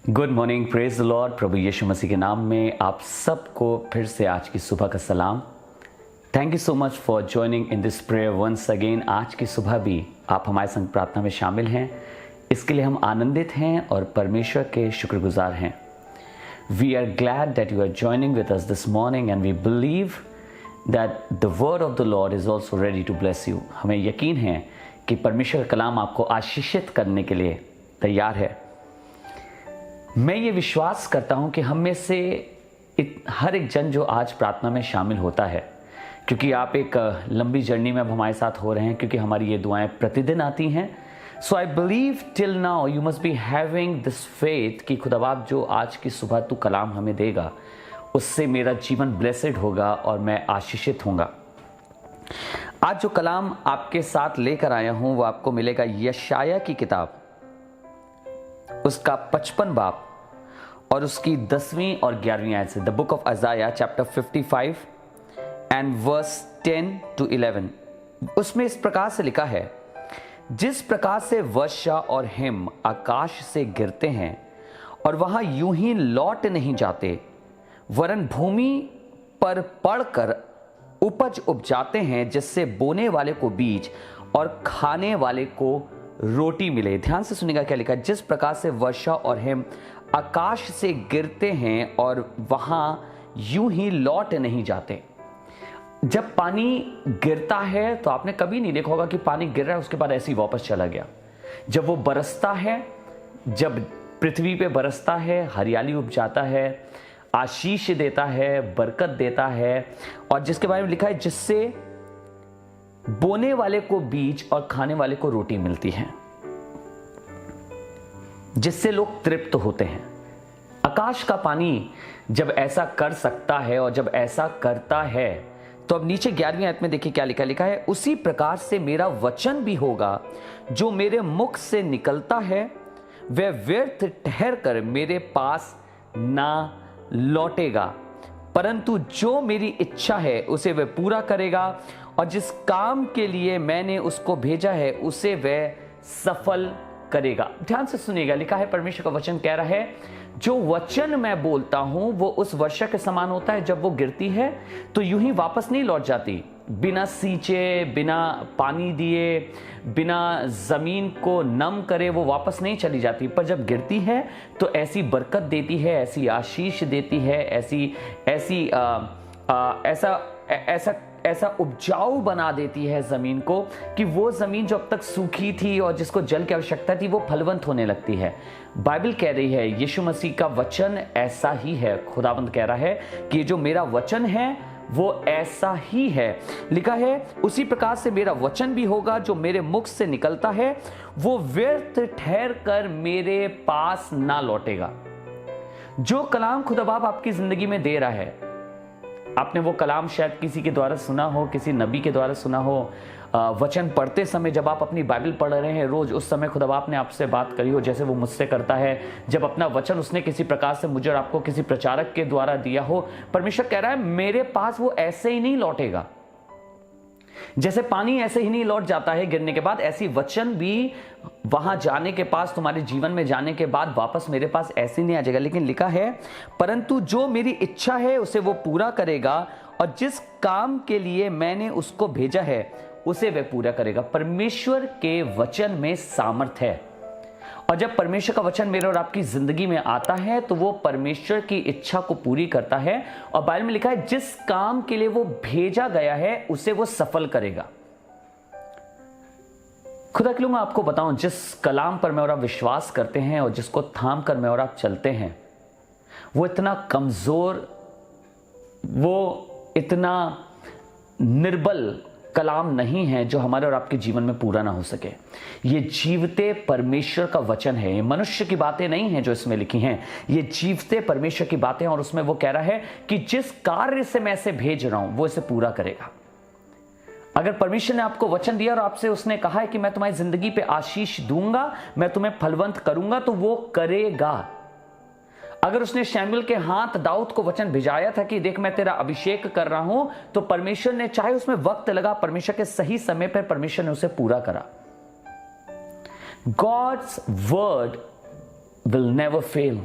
Good morning, praise the lord. प्रभु यीशु मसीह के नाम में आप सबको फिर से आज की सुबह का सलाम। Thank you so much for joining in this prayer once again. आज की सुबह भी आप हमारे संग प्रार्थना में शामिल हैं, इसके लिए हम आनंदित हैं और परमेश्वर के शुक्रगुजार हैं। We are glad that you are joining with us this morning and we believe that the word of the Lord is also ready to bless you. हमें यकीन है कि परमेश्वर का कलाम आपको आशीषित करने के लिए तैयार है। मैं ये विश्वास करता हूं कि हम में से हर एक जन जो आज प्रार्थना में शामिल होता है, क्योंकि आप एक लंबी जर्नी में अब हमारे साथ हो रहे हैं, क्योंकि हमारी ये दुआएं प्रतिदिन आती हैं। So I believe till now you must be having this faith कि खुदाबाद जो आज की सुबह तू कलाम हमें देगा उससे मेरा जीवन ब्लेसेड होगा और मैं आशीषित होऊंगा। आज जो कलाम आपके साथ लेकर आया हूं वो आपको मिलेगा यशाया की किताब, उसका 55 बाब और उसकी 10वीं और 11वीं आयत से। The book of Isaiah chapter 55 and verse 10 to 11। उसमें इस प्रकार से लिखा है, जिस प्रकार से वर्षा और हिम आकाश से गिरते हैं और वहां यूं ही लौट नहीं जाते, वरन भूमि पर पड़कर उपज उपजाते हैं, जिससे बोने वाले को बीज और खाने वाले को रोटी मिले। ध्यान से सुनिएगा क्या लिखा है। जिस प्रकार से वर्षा और हिम आकाश से गिरते हैं और वहां यूं ही लौट नहीं जाते। जब पानी गिरता है तो आपने कभी नहीं देखा होगा कि पानी गिर रहा है उसके बाद ऐसे ही वापस चला गया। जब वो बरसता है, जब पृथ्वी पे बरसता है, हरियाली उपजाता है, आशीष देता है, बरकत देता है, और जिसके बारे में लिखा है जिससे बोने वाले को बीज और खाने वाले को रोटी मिलती है, जिससे लोग तृप्त होते हैं। आकाश का पानी जब ऐसा कर सकता है और जब ऐसा करता है तो अब नीचे 11वीं आयत में देखिए क्या लिखा है, उसी प्रकार से मेरा वचन भी होगा जो मेरे मुख से निकलता है, वह व्यर्थ ठहर कर मेरे पास ना लौटेगा, परंतु जो मेरी इच्छा है उसे वह पूरा करेगा, और जिस काम के लिए मैंने उसको भेजा है उसे वह सफल करेगा। ध्यान से सुनिएगा, लिखा है, परमेश्वर का वचन कह रहा है, जो वचन मैं बोलता हूं वो उस वर्षा के समान होता है। जब वो गिरती है तो यूं ही वापस नहीं लौट जाती, बिना सींचे, बिना पानी दिए, बिना जमीन को नम करे वो वापस नहीं चली जाती। पर जब गिरती है तो ऐसी बरकत देती है, ऐसी आशीष देती है, ऐसा उपजाऊ बना देती है जमीन को कि वो जमीन जो अब तक सूखी थी और जिसको जल की आवश्यकता थी वो फलवंत होने लगती है। बाइबल कह रही है, यीशु मसीह का वचन ऐसा ही है। खुदावंद कह रहा है कि जो मेरा वचन है वो ऐसा ही है। लिखा है, उसी प्रकार से मेरा वचन भी होगा जो मेरे मुख से निकलता है, वो व्यर्थ ठहर कर मेरे पास ना लौटेगा। जो कलाम खुदाबाप आपकी जिंदगी में दे रहा है, आपने वो कलाम शायद किसी के द्वारा सुना हो, किसी नबी के द्वारा सुना हो, वचन पढ़ते समय जब आप अपनी बाइबल पढ़ रहे हैं रोज, उस समय खुदाबाप ने आपसे बात करी हो, जैसे वो मुझसे करता है। जब अपना वचन उसने किसी प्रकार से मुझे और आपको किसी प्रचारक के द्वारा दिया हो, परमेश्वर कह रहा है मेरे पास वो ऐसे ही नहीं लौटेगा। जैसे पानी ऐसे ही नहीं लौट जाता है गिरने के बाद, ऐसी वचन भी वहां जाने के पास, तुम्हारे जीवन में जाने के बाद वापस मेरे पास ऐसे नहीं आ जाएगा। लेकिन लिखा है, परंतु जो मेरी इच्छा है उसे वो पूरा करेगा, और जिस काम के लिए मैंने उसको भेजा है उसे वह पूरा करेगा। परमेश्वर के वचन में सामर्थ है, और जब परमेश्वर का वचन मेरे और आपकी जिंदगी में आता है तो वो परमेश्वर की इच्छा को पूरी करता है। और बाइबल में लिखा है, जिस काम के लिए वो भेजा गया है उसे वो सफल करेगा। खुदा के लिए मैं आपको बताऊं, जिस कलाम पर मैं और आप विश्वास करते हैं और जिसको थाम कर मैं और आप चलते हैं, वो इतना कमजोर, वो इतना निर्बल कलाम नहीं है जो हमारे और आपके जीवन में पूरा ना हो सके। ये जीवते परमेश्वर का वचन है, ये मनुष्य की बातें नहीं हैं जो इसमें लिखी हैं, ये जीवते परमेश्वर की बातें। और उसमें वो कह रहा है कि जिस कार्य से मैं इसे भेज रहा हूं वो इसे पूरा करेगा। अगर परमेश्वर ने आपको वचन दिया और आपसे उसने कहा है कि मैं तुम्हारी जिंदगी पे आशीष दूंगा, मैं तुम्हें फलवंत करूंगा, तो वो करेगा। अगर उसने शैमुएल के हाथ दाऊद को वचन भिजाया था कि देख मैं तेरा अभिषेक कर रहा हूं, तो परमेश्वर ने, चाहे उसमें वक्त लगा, परमेश्वर के सही समय पर परमेश्वर ने उसे पूरा करा। God's word will never fail.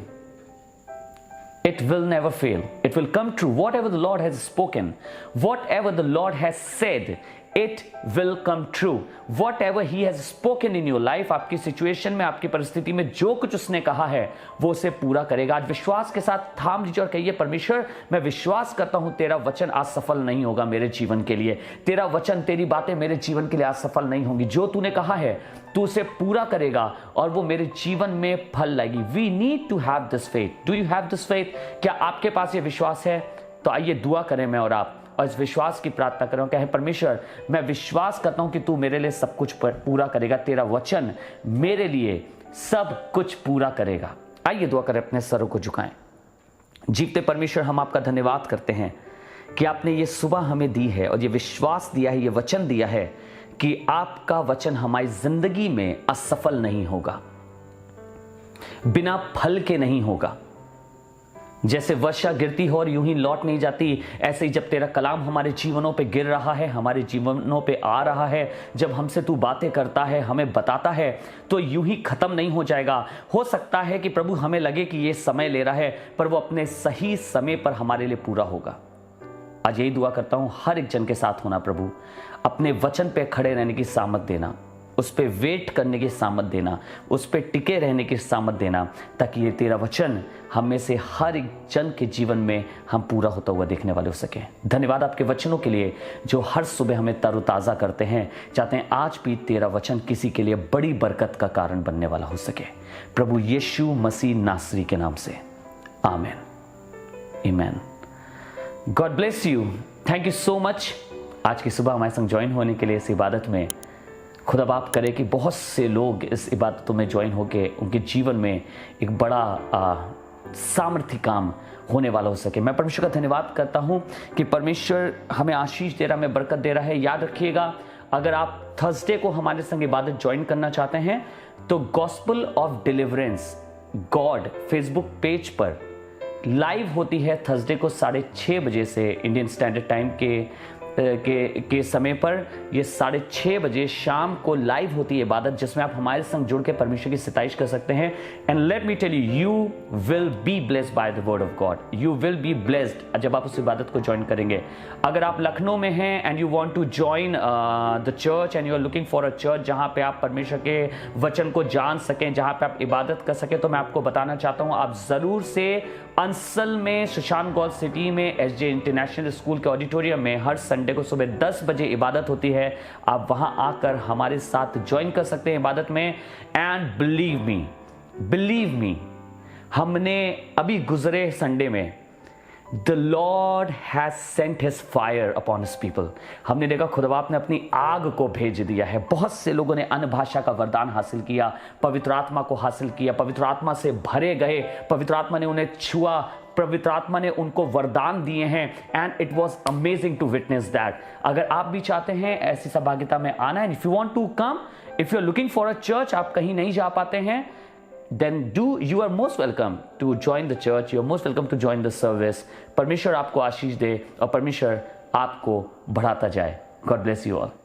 It will never fail. It will come true. Whatever the Lord has spoken, whatever the Lord has said, it will come true. Whatever He has spoken in your life, आपकी situation में, आपकी परिस्थिति में जो कुछ उसने कहा है वो उसे पूरा करेगा। आज विश्वास के साथ थाम लीजिए और कहिए, परमेश्वर मैं विश्वास करता हूं तेरा वचन आज सफल नहीं होगा मेरे जीवन के लिए। तेरा वचन, तेरी बातें मेरे जीवन के लिए आज सफल नहीं होंगी। जो तूने कहा है तू उसे पूरा करेगा और वो मेरे जीवन में फल लाएगी। We need to have this faith. Do you have this faith? क्या आपके पास ये विश्वास है? तो आइए दुआ करें मैं और आप, और इस विश्वास की प्रार्थना करें। कहें, परमेश्वर मैं विश्वास करता हूं कि तू मेरे लिए सब कुछ पूरा करेगा। तेरा वचन मेरे लिए सब कुछ पूरा करेगा। आइए दुआ करें, अपने सरों को झुकाएं। जीवते परमेश्वर, हम आपका धन्यवाद करते हैं कि आपने ये सुबह हमें दी है और ये विश्वास दिया है, ये वचन दिया है कि आपका वचन हमारी जिंदगी में असफल नहीं होगा, बिना फल के नहीं होगा। जैसे वर्षा गिरती हो और यूं ही लौट नहीं जाती, ऐसे ही जब तेरा कलाम हमारे जीवनों पे गिर रहा है, हमारे जीवनों पे आ रहा है, जब हमसे तू बातें करता है, हमें बताता है, तो यूं ही खत्म नहीं हो जाएगा। हो सकता है कि प्रभु हमें लगे कि ये समय ले रहा है, पर वो अपने सही समय पर हमारे लिए पूरा होगा। आज यही दुआ करता हूं, हर एक जन के साथ होना प्रभु। अपने वचन पे खड़े रहने की सामत देना, उस पे वेट करने की सामत देना, उस पे टिके रहने की सामत देना, ताकि ये तेरा वचन हम में से हर एक जन के जीवन में हम पूरा होता हुआ देखने वाले हो सके। धन्यवाद आपके वचनों के लिए जो हर सुबह हमें तरोताज़ा करते हैं। चाहते हैं आज भी तेरा वचन किसी के लिए बड़ी बरकत का कारण बनने वाला हो सके। प्रभु यीशु मसीह नासरी के नाम से, आमीन, आमीन। God bless you. Thank you so much आज की सुबह हमारे संग ज्वाइन होने के लिए इस इबादत में। खुदा बाप करे कि बहुत से लोग इस इबादतों में ज्वाइन होकर उनके जीवन में एक बड़ा सामर्थ्य काम होने वाला हो सके। मैं परमेश्वर का धन्यवाद करता हूं कि परमेश्वर हमें आशीष दे रहा है, हमें बरकत दे रहा है। याद रखिएगा, अगर आप थर्सडे को हमारे संग इबादत ज्वाइन करना चाहते हैं तो gospel of deliverance God Facebook page पर लाइव होती है थर्सडे को 6:30 बजे से इंडियन स्टैंडर्ड टाइम के समय पर। ये 6:30 बजे शाम को लाइव होती है इबादत, जिसमें आप हमारे संग जुड़ के परमेश्वर की सिताइश कर सकते हैं। And let me tell you, you will be blessed by the word of God. You will be blessed जब आप उस इबादत को ज्वाइन करेंगे। अगर आप लखनऊ में हैं and you want to join the church and you are looking for a church जहां पे आप परमेश्वर के वचन को जान सकें, जहां पे आप इबादत कर सकें, तो मैं आपको बताना चाहता हूं, आप जरूर से अंसल में सुशांत गॉड सिटी में एसजे इंटरनेशनल स्कूल के ऑडिटोरियम में हर संडे को सुबह 10 बजे इबादत होती है। आप वहां आकर हमारे साथ ज्वाइन कर सकते हैं इबादत में। एंड बिलीव मी, हमने अभी गुजरे संडे में The Lord has sent His fire upon His people। हमने देखा खुदाबाप ने अपनी आग को भेज दिया है। बहुत से लोगों ने अन्य भाषा का वरदान हासिल किया, पवित्र आत्मा को हासिल किया, पवित्र आत्मा से भरे गए, पवित्र आत्मा ने उन्हें छुआ, पवित्र आत्मा ने उनको वरदान दिए हैं। And it was amazing to witness that. अगर आप भी चाहते हैं ऐसी सहभागिता में आना, and if you want to come, if you are looking for a church, आप कहीं नहीं जा पाते हैं, then you are most welcome to join the church, you are most welcome to join the service। परमेश्वर आपको आशीष दे और परमेश्वर आपको बढ़ाता जाए। God bless you all।